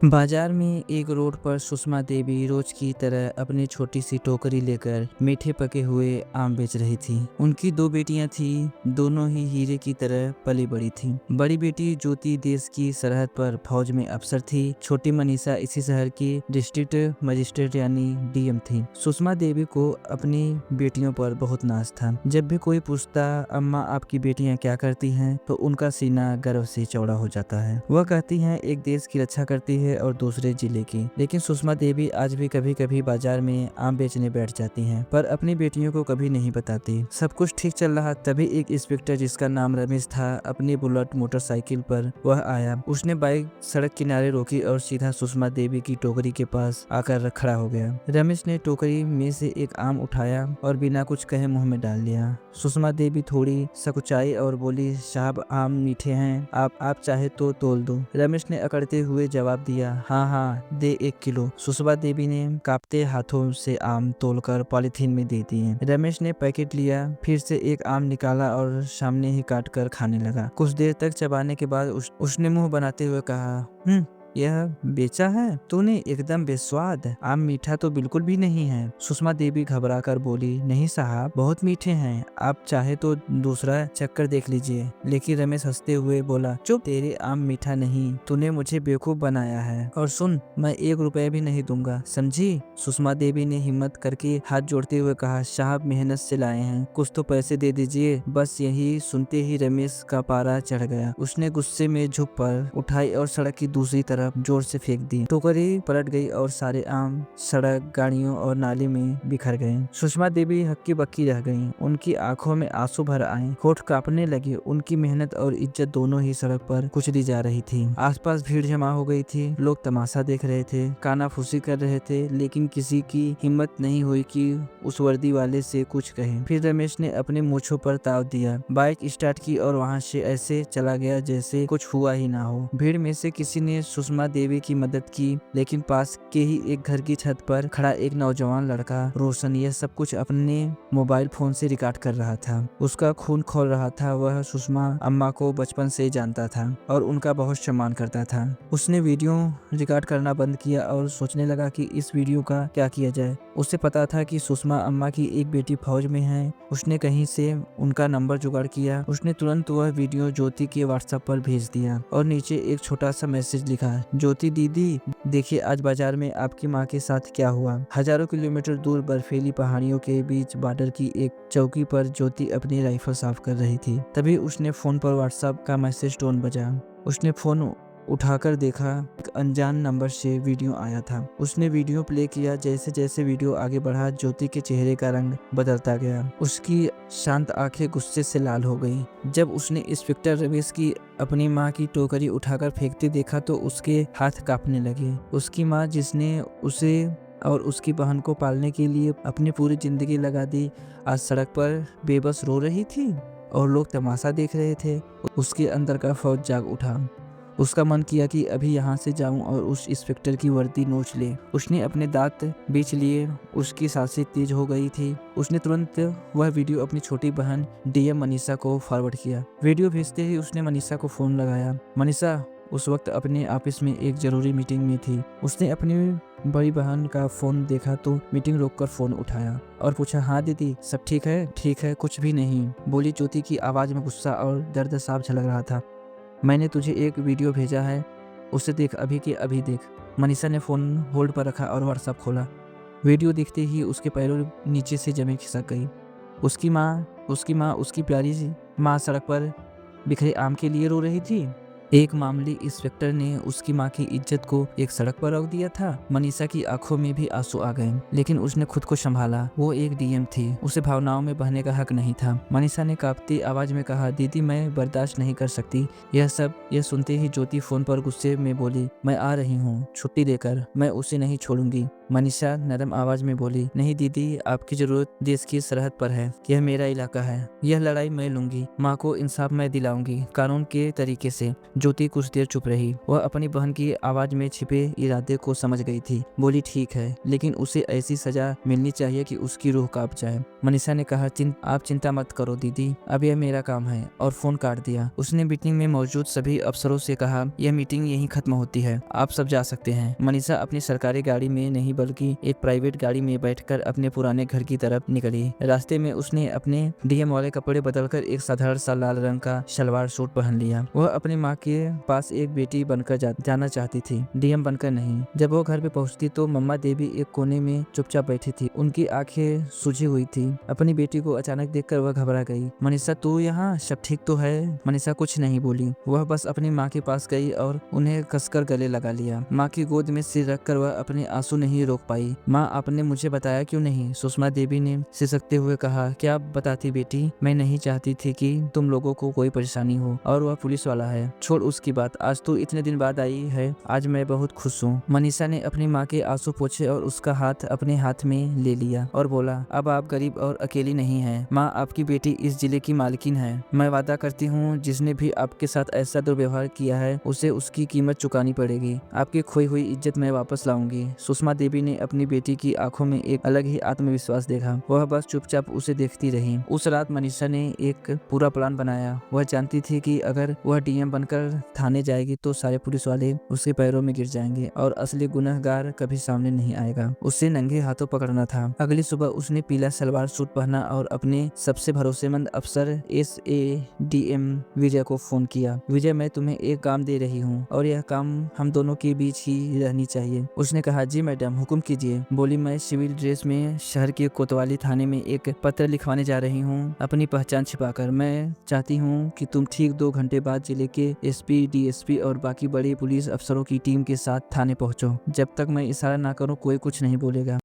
बाजार में एक रोड पर सुषमा देवी रोज की तरह अपनी छोटी सी टोकरी लेकर मीठे पके हुए आम बेच रही थी। उनकी दो बेटियां थी, दोनों ही हीरे की तरह पली बड़ी थी। बड़ी बेटी ज्योति देश की सरहद पर फौज में अफसर थी। छोटी मनीषा इसी शहर की डिस्ट्रिक्ट मजिस्ट्रेट यानी डीएम थी। सुषमा देवी को अपनी बेटियों पर बहुत नाज था। जब भी कोई पूछता अम्मा आपकी बेटियां क्या करती हैं, तो उनका सीना गर्व से चौड़ा हो जाता है। वह कहती हैं एक देश की रक्षा करती है और दूसरे जिले की। लेकिन सुषमा देवी आज भी कभी कभी बाजार में आम बेचने बैठ जाती हैं, पर अपनी बेटियों को कभी नहीं बताती। सब कुछ ठीक चल रहा, तभी एक इंस्पेक्टर जिसका नाम रमेश था, अपनी बुलेट मोटरसाइकिल पर वह आया। उसने बाइक सड़क किनारे रोकी और सीधा सुषमा देवी की टोकरी के पास आकर खड़ा हो गया। रमेश ने टोकरी में से एक आम उठाया और बिना कुछ कहे मुंह में डाल लिया। सुषमा देवी थोड़ी सकुचाई और बोली, साहब आम मीठे हैं, आप चाहे तो तोल दो। रमेश ने अकड़ते हुए जवाब दिया, हाँ हाँ दे 1 किलो। सुषमा देवी ने कांपते हाथों से आम तोलकर पॉलिथीन में दे दिए। रमेश ने पैकेट लिया, फिर से एक आम निकाला और सामने ही काट कर खाने लगा। कुछ देर तक चबाने के बाद उसने मुंह बनाते हुए कहा, यह बेचा है तूने? एकदम बेस्वाद, आम मीठा तो बिल्कुल भी नहीं है। सुषमा देवी घबराकर बोली, नहीं साहब बहुत मीठे हैं, आप चाहे तो दूसरा चक्कर देख लीजिए। लेकिन रमेश हंसते हुए बोला, चुप, तेरे आम मीठा नहीं, तूने मुझे बेवकूफ बनाया है। और सुन, मैं 1 रुपया भी नहीं दूंगा, समझी? सुषमा देवी ने हिम्मत करके हाथ जोड़ते हुए कहा, साहब मेहनत से लाए हैं, कुछ तो पैसे दे दीजिए। बस यही सुनते ही रमेश का पारा चढ़ गया। उसने गुस्से में झुक पर उठाई और सड़क की दूसरी तरफ जोर से फेंक दी। टोकरी पलट गई और सारे आम सड़क, गाड़ियों और नाली में बिखर गए। सुषमा देवी हक्की बक्की रह गईं। उनकी आंखों में आंसू भर आए, होठ कांपने लगे। उनकी मेहनत और इज्जत दोनों ही सड़क पर कुचली जा रही थी। आसपास भीड़ जमा हो गई थी, लोग तमाशा देख रहे थे, कानाफूसी कर रहे थे, लेकिन किसी की हिम्मत नहीं हुई कि उस वर्दी वाले से कुछ कहे। फिर रमेश ने अपने मूंछों पर ताव दिया, बाइक स्टार्ट की और वहां से ऐसे चला गया जैसे कुछ हुआ ही ना हो। भीड़ में से किसी ने सुषमा देवी की मदद की, लेकिन पास के ही एक घर की छत पर खड़ा एक नौजवान लड़का रोशन यह सब कुछ अपने मोबाइल फोन से रिकॉर्ड कर रहा था। उसका खून खौल रहा था। वह सुषमा अम्मा को बचपन से जानता था और उनका बहुत सम्मान करता था। उसने वीडियो रिकॉर्ड करना बंद किया और सोचने लगा कि इस वीडियो का क्या किया जाए। उसे पता था कि सुषमा अम्मा की एक बेटी फौज में है। उसने कहीं से उनका नंबर जुगाड़ किया। उसने तुरंत वह वीडियो ज्योति के व्हाट्सएप पर भेज दिया और नीचे एक छोटा सा मैसेज लिखा, ज्योति दीदी, देखिए आज बाजार में आपकी माँ के साथ क्या हुआ। हजारों किलोमीटर दूर बर्फीली पहाड़ियों के बीच बॉर्डर की एक चौकी पर ज्योति अपनी राइफल साफ कर रही थी। तभी उसने फोन पर व्हाट्सएप का मैसेज टोन बजा। उसने फोन उठाकर देखा, एक अनजान नंबर से वीडियो आया था। उसने वीडियो प्ले किया। जैसे जैसे वीडियो आगे बढ़ा, ज्योति के चेहरे का रंग बदलता गया। उसकी शांत आंखें गुस्से से लाल हो गई। जब उसने इंस्पेक्टर रमेश की अपनी माँ की टोकरी उठाकर फेंकते देखा तो उसके हाथ कांपने लगे। उसकी माँ, जिसने उसे और उसकी बहन को पालने के लिए अपनी पूरी जिंदगी लगा दी, आज सड़क पर बेबस रो रही थी और लोग तमाशा देख रहे थे। उसके अंदर का फौज जाग उठा। उसका मन किया कि अभी यहाँ से जाऊं और उस इंस्पेक्टर की वर्दी नोच ले। उसने अपने दांत बीच लिए। उसकी सांसें तेज हो गई थी। उसने तुरंत वह वीडियो अपनी छोटी बहन डीएम मनीषा को फॉरवर्ड किया। वीडियो भेजते ही उसने मनीषा को फोन लगाया। मनीषा उस वक्त अपने ऑफिस में एक जरूरी मीटिंग में थी। उसने अपनी बड़ी बहन का फोन देखा तो मीटिंग रोककर फोन उठाया और पूछा, हाँ दीदी सब ठीक है? ठीक है, कुछ भी नहीं, बोली ज्योति की आवाज में गुस्सा और दर्द साफ झलक रहा था। मैंने तुझे एक वीडियो भेजा है, उसे देख, अभी के अभी देख। मनीषा ने फोन होल्ड पर रखा और व्हाट्सएप खोला। वीडियो देखते ही उसके पैरों नीचे से जमीन खिसक गई। उसकी प्यारी सी माँ सड़क पर बिखरे आम के लिए रो रही थी। एक मामूली इंस्पेक्टर ने उसकी माँ की इज्जत को एक सड़क पर रोक दिया था। मनीषा की आंखों में भी आंसू आ गए, लेकिन उसने खुद को संभाला। वो एक डीएम थी, उसे भावनाओं में बहने का हक नहीं था। मनीषा ने कांपती आवाज में कहा, दीदी मैं बर्दाश्त नहीं कर सकती यह सुनते ही ज्योति फोन पर गुस्से में बोली, मैं आ रही हूँ छुट्टी लेकर, मैं उसे नहीं छोड़ूंगी। मनीषा नरम आवाज में बोली, नहीं दीदी, आपकी जरूरत देश की सरहद पर है। यह मेरा इलाका है, यह लड़ाई मैं लूंगी। माँ को इंसाफ मैं दिलाऊंगी, कानून के तरीके से। ज्योति कुछ देर चुप रही। वह अपनी बहन की आवाज में छिपे इरादे को समझ गई थी। बोली, ठीक है, लेकिन उसे ऐसी सजा मिलनी चाहिए कि उसकी रूह कांप जाए। मनीषा ने कहा, आप चिंता मत करो दीदी, अब यह मेरा काम है, और फोन काट दिया। उसने मीटिंग में मौजूद सभी अफसरों से कहा, यह मीटिंग यहीं खत्म होती है, आप सब जा सकते हैं। मनीषा अपनी सरकारी गाड़ी में नहीं बल्कि एक प्राइवेट गाड़ी में बैठकर अपने पुराने घर की तरफ निकली। रास्ते में उसने अपने डीएम वाले कपड़े बदलकर एक साधारण सा लाल रंग का सलवार सूट पहन लिया। वह अपनी माँ के पास एक बेटी बनकर जाना चाहती थी, डीएम बनकर नहीं। जब वो घर पे पहुंचती तो मम्मा देवी एक कोने में चुपचाप बैठी थी। उनकी आंखें सूजी हुई थी। अपनी बेटी को अचानक देखकर वह घबरा गई। मनीषा, तू यहाँ, सब ठीक तो है? मनीषा कुछ नहीं बोली। वह बस अपनी माँ के पास गई और उन्हें कसकर गले लगा लिया। माँ की गोद में सिर रखकर वह अपने आंसू नहीं रोक पाई। माँ, आपने मुझे बताया क्यों नहीं? सुषमा देवी ने सिसकते हुए कहा। क्या बताती बेटी, मैं नहीं चाहती थी कि तुम लोगों को कोई परेशानी हो, और वह पुलिस वाला है। छोड़ उसकी बात, आज तू इतने दिन बाद आई है, आज मैं बहुत खुश हूँ। मनीषा ने अपनी माँ के आंसू पोंछे और उसका हाथ अपने हाथ में ले लिया और बोला, अब आप गरीब और अकेली नहीं हैं। माँ, आपकी बेटी इस जिले की मालकिन है। मैं वादा करती हूँ, जिसने भी आपके साथ ऐसा दुर्व्यवहार किया है उसे उसकी कीमत चुकानी पड़ेगी। आपकी खोई हुई इज्जत मैं वापस लाऊंगी। सुषमा देवी ने अपनी बेटी की आंखों में एक अलग ही आत्मविश्वास देखा। वह बस चुपचाप उसे देखती रही। उस रात मनीषा ने एक पूरा प्लान बनाया। वह जानती थी कि अगर वह डीएम बनकर थाने जाएगी तो सारे पुलिस वाले उसके पैरों में गिर जाएंगे और असली गुनहगार कभी सामने नहीं आएगा। उसे नंगे हाथों पकड़ना था। अगली सुबह उसने पीला सलवार सूट पहना और अपने सबसे भरोसेमंद अफसर SADM विजय को फोन किया। विजय, मैं तुम्हें एक काम दे रही हूँ और यह काम हम दोनों के बीच ही रहनी चाहिए। उसने कहा, जी मैडम, हुक्म कीजिए। बोली, मैं सिविल ड्रेस में शहर के कोतवाली थाने में एक पत्र लिखवाने जा रही हूँ, अपनी पहचान छिपाकर। मैं चाहती हूँ कि तुम ठीक 2 घंटे बाद जिले के SP, DSP और बाकी बड़े पुलिस अफसरों की टीम के साथ थाने पहुँचो। जब तक मैं इशारा ना करूँ कोई कुछ नहीं बोलेगा।